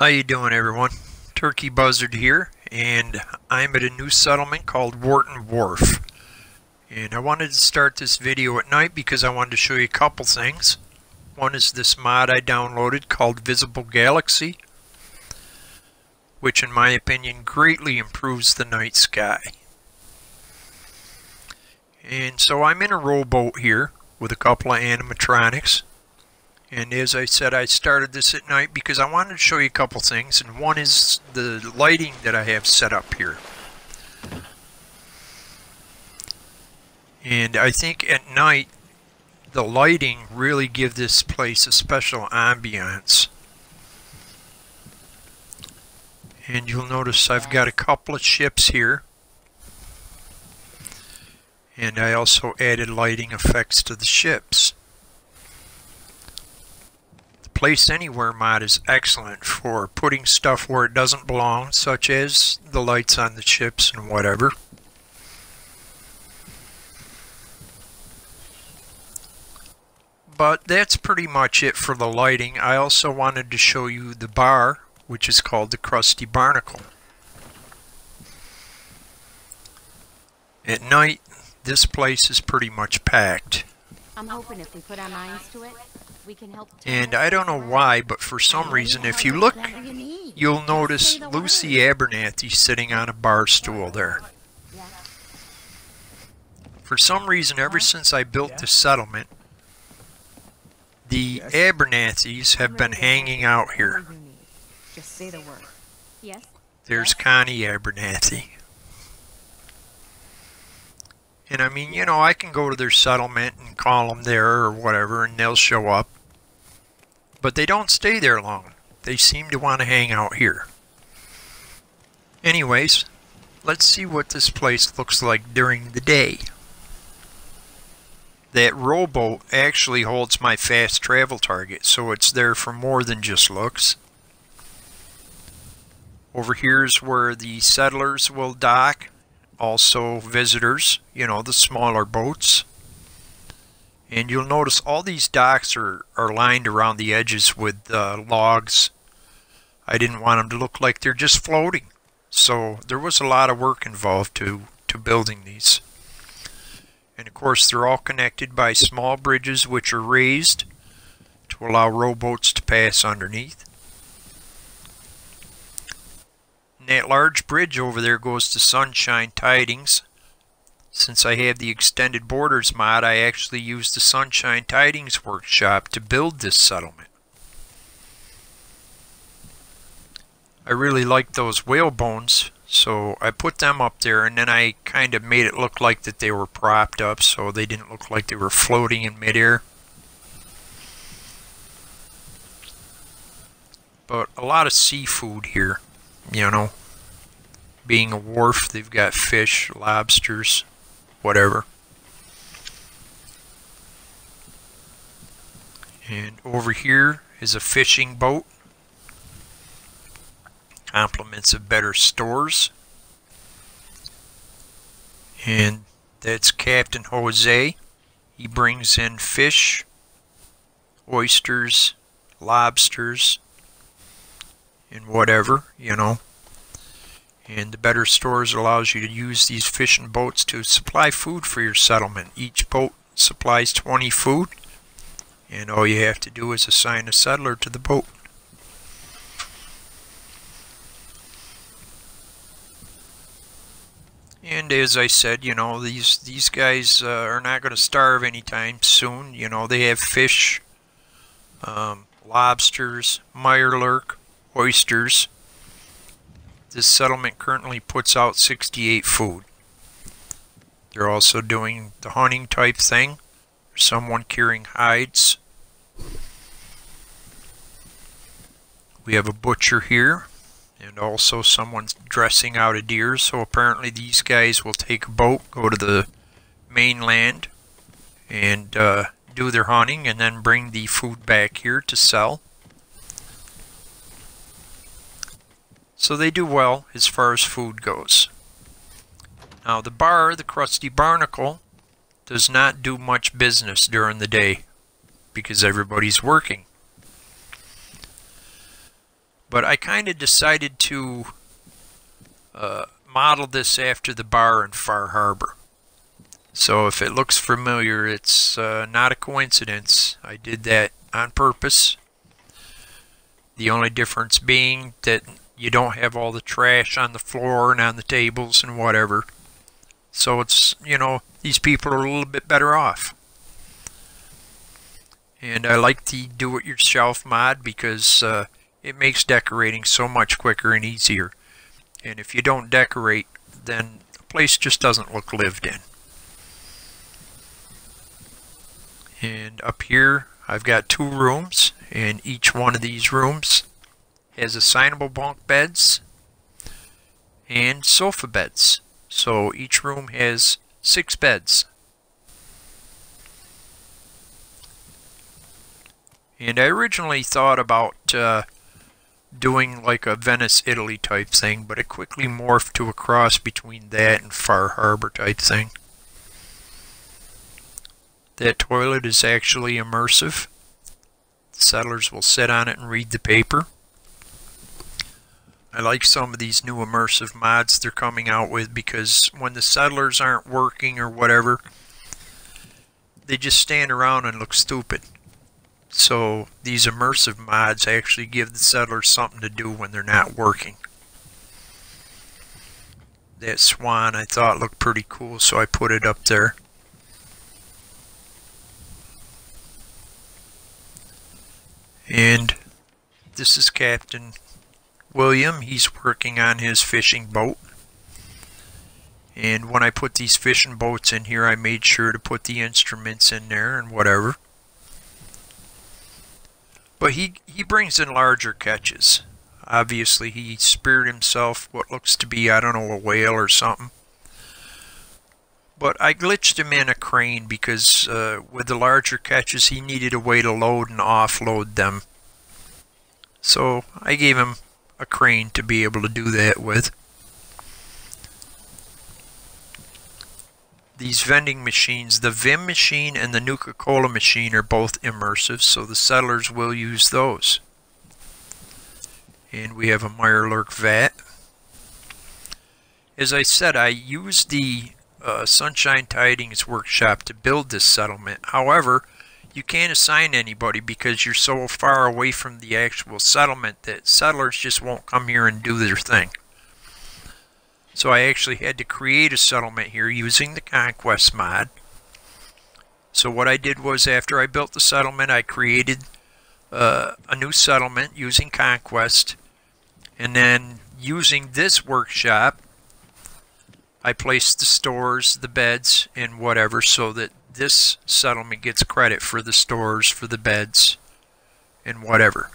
How you doing, everyone? Turkey Buzzard here, and I'm at a new settlement called Wharton Wharf. And I wanted to start this video at night because I wanted to show you a couple things. One is this mod I downloaded called Visible Galaxy, which in my opinion greatly improves the night sky. And so I'm in a rowboat here with a couple of animatronics. And as I said, I started this at night because I wanted to show you a couple things, and one is the lighting that I have set up here. And I think at night, the lighting really gives this place a special ambiance. And you'll notice I've got a couple of ships here. And I also added lighting effects to the ships. Place Anywhere mod is excellent for putting stuff where it doesn't belong, such as the lights on the ships and whatever. But that's pretty much it for the lighting. I also wanted to show you the bar, which is called the Krusty Barnacle. At night, this place is pretty much packed. I'm hoping if we put our minds to it, we can help. And I don't know why, but for some reason, if you look, you'll notice Lucy Abernathy sitting on a bar stool there. For some reason, ever since I built this settlement, the Abernathys have been hanging out here. Just say the word. Yes. There's Connie Abernathy. And I mean, you know, I can go to their settlement and call them there or whatever, and they'll show up. But they don't stay there long. They seem to want to hang out here. Anyways, let's see what this place looks like during the day. That rowboat actually holds my fast travel target, so it's there for more than just looks. Over here is where the settlers will dock. Also visitors, you know, the smaller boats. And you'll notice all these docks are lined around the edges with logs. I didn't want them to look like they're just floating. So there was a lot of work involved to building these. And of course they're all connected by small bridges which are raised to allow rowboats to pass underneath. That large bridge over there goes to Sunshine Tidings. Since I have the Extended Borders mod, I actually used the Sunshine Tidings workshop to build this settlement. I really liked those whale bones, so I put them up there, and then I kind of made it look like that they were propped up so they didn't look like they were floating in midair. But a lot of seafood here, you know. Being a wharf, they've got fish, lobsters, whatever. And over here is a fishing boat. Compliments of better stores. And that's Captain Jose. He brings in fish, oysters, lobsters, and whatever, you know. And the Better Stores allows you to use these fishing boats to supply food for your settlement. Each boat supplies 20 food, and all you have to do is assign a settler to the boat. And as I said, you know, these guys are not going to starve anytime soon. You know, they have fish, lobsters, mirelurk, oysters. This settlement currently puts out 68 food. They're also doing the hunting type thing. There's someone curing hides. We have a butcher here, and also someone's dressing out a deer. So apparently these guys will take a boat, go to the mainland, and do their hunting, and then bring the food back here to sell. So they do well as far as food goes. Now the bar, the Krusty Barnacle, does not do much business during the day because everybody's working. But I kind of decided to model this after the bar in Far Harbor. So if it looks familiar, it's not a coincidence. I did that on purpose. The only difference being that you don't have all the trash on the floor and on the tables and whatever. So it's, you know, these people are a little bit better off. And I like the do-it-yourself mod because it makes decorating so much quicker and easier. And if you don't decorate, then the place just doesn't look lived in. And up here, I've got 2 rooms, and each one of these rooms has assignable bunk beds and sofa beds. So each room has 6 beds. And I originally thought about doing like a Venice, Italy type thing, but it quickly morphed to a cross between that and Far Harbor type thing. That toilet is actually immersive. The settlers will sit on it and read the paper. I like some of these new immersive mods they're coming out with because when the settlers aren't working or whatever, they just stand around and look stupid. So these immersive mods actually give the settlers something to do when they're not working. That swan I thought looked pretty cool, so I put it up there. And this is Captain William. He's working on his fishing boat. And when I put these fishing boats in here, I made sure to put the instruments in there and whatever. But he brings in larger catches. Obviously, he speared himself what looks to be, I don't know, a whale or something. But I glitched him in a crane because with the larger catches, he needed a way to load and offload them. So I gave him a crane to be able to do that with. These vending machines, the Vim machine and the Nuka-Cola machine are both immersive, so the settlers will use those. And we have a Mirelurk vat. As I said, I used the Sunshine Tidings workshop to build this settlement. However, you can't assign anybody because you're so far away from the actual settlement that settlers just won't come here and do their thing. So I actually had to create a settlement here using the Conquest mod. So what I did was after I built the settlement, I created a new settlement using Conquest. And then using this workshop, I placed the stores, the beds, and whatever so that this settlement gets credit for the stores, for the beds, and whatever.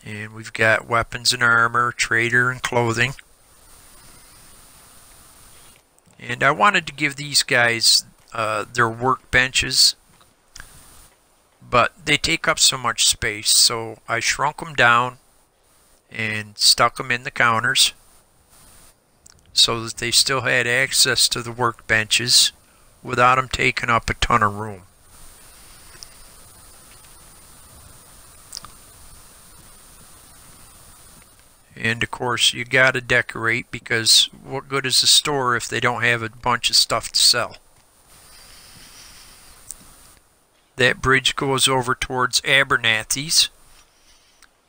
And we've got weapons and armor, trader, and clothing. And I wanted to give these guys their workbenches, but they take up so much space, so I shrunk them down and stuck them in the counters so that they still had access to the workbenches without them taking up a ton of room. And of course you gotta decorate because what good is a store if they don't have a bunch of stuff to sell? That bridge goes over towards Abernathy's,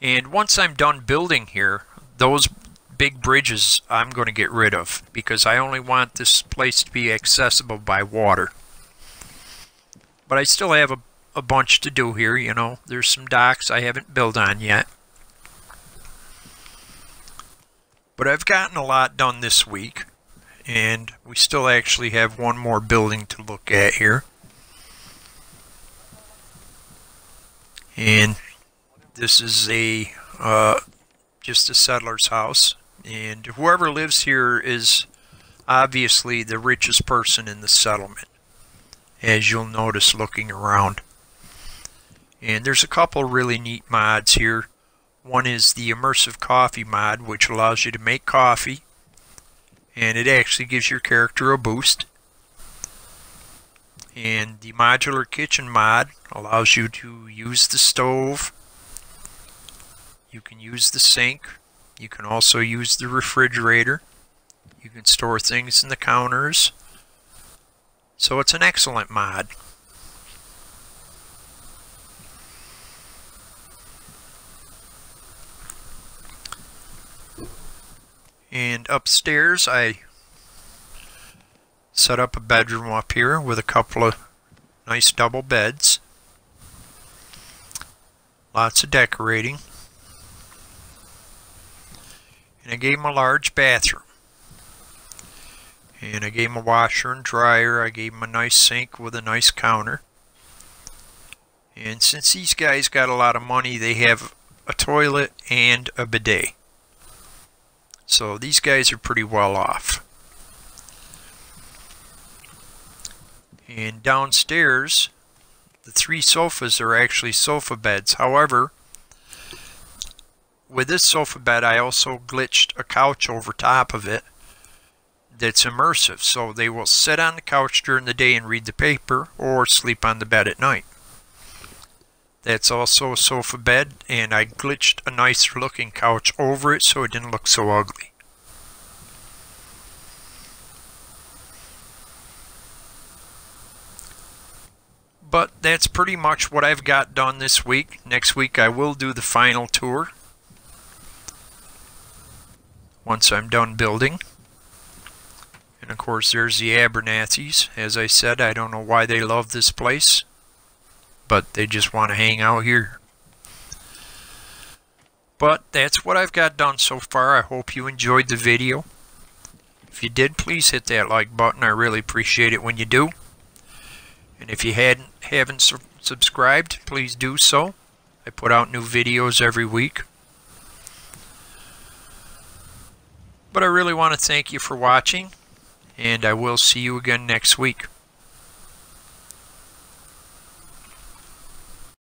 and once I'm done building here, those big bridges I'm going to get rid of because I only want this place to be accessible by water. But I still have a bunch to do here, you know. There's some docks I haven't built on yet. But I've gotten a lot done this week, and we still actually have one more building to look at here. And this is a just a settler's house, and whoever lives here is obviously the richest person in the settlement, as you'll notice looking around. And there's a couple really neat mods here. One is the immersive coffee mod, which allows you to make coffee, and it actually gives your character a boost. And the modular kitchen mod allows you to use the stove You can use the sink. You can also use the refrigerator. You can store things in the counters. So it's an excellent mod. And upstairs I set up a bedroom up here with a couple of nice double beds. Lots of decorating. And I gave him a large bathroom. And I gave him a washer and dryer. I gave him a nice sink with a nice counter. And since these guys got a lot of money, they have a toilet and a bidet. So these guys are pretty well off. And downstairs, the 3 sofas are actually sofa beds. However, with this sofa bed, I also glitched a couch over top of it that's immersive. So they will sit on the couch during the day and read the paper or sleep on the bed at night. That's also a sofa bed, and I glitched a nicer looking couch over it so it didn't look so ugly. But that's pretty much what I've got done this week. Next week I will do the final tour once I'm done building. And of course there's the Abernathys. As I said, I don't know why they love this place, but they just want to hang out here. But that's what I've got done so far. I hope you enjoyed the video. If you did, please hit that like button. I really appreciate it when you do. And if you haven't subscribed, please do so. I put out new videos every week. But I really want to thank you for watching, and I will see you again next week.